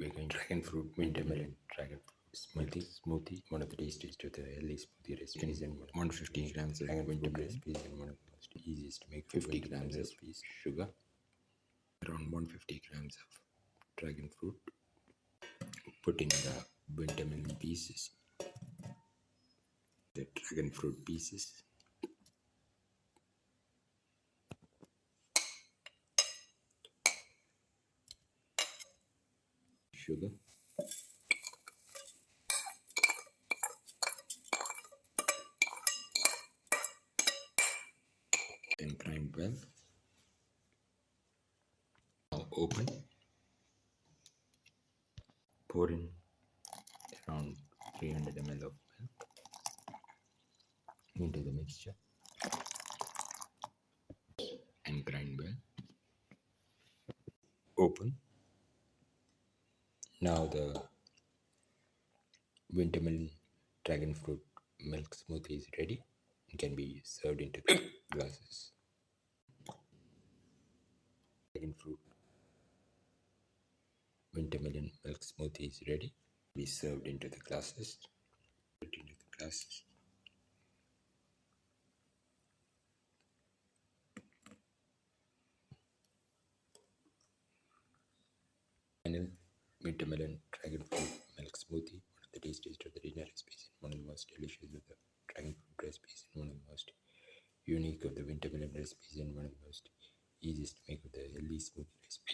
we're going dragon fruit, winter melon, dragon fruit smoothie, one of the tastiest of the healthy smoothie recipes, and 150 grams of dragon fruit recipes, and one of the most easiest to make. 50 grams of sugar, around 150 grams of dragon fruit. Put in the winter melon pieces, the dragon fruit pieces, sugar, and grind well. Now open, pour in around 300 ml of milk into the mixture and grind well. Open. Now the winter melon dragon fruit milk smoothie is ready and can be served into glasses. Dragon fruit winter melon milk smoothie is ready. Be served into the glasses. Put into the glasses. Final winter melon dragon fruit milk smoothie, one of the tastiest of the dinner recipes, and one of the most delicious of the dragon fruit recipes, and one of the most unique of the winter melon recipes, and one of the most easiest to make of the healthy smoothie recipes.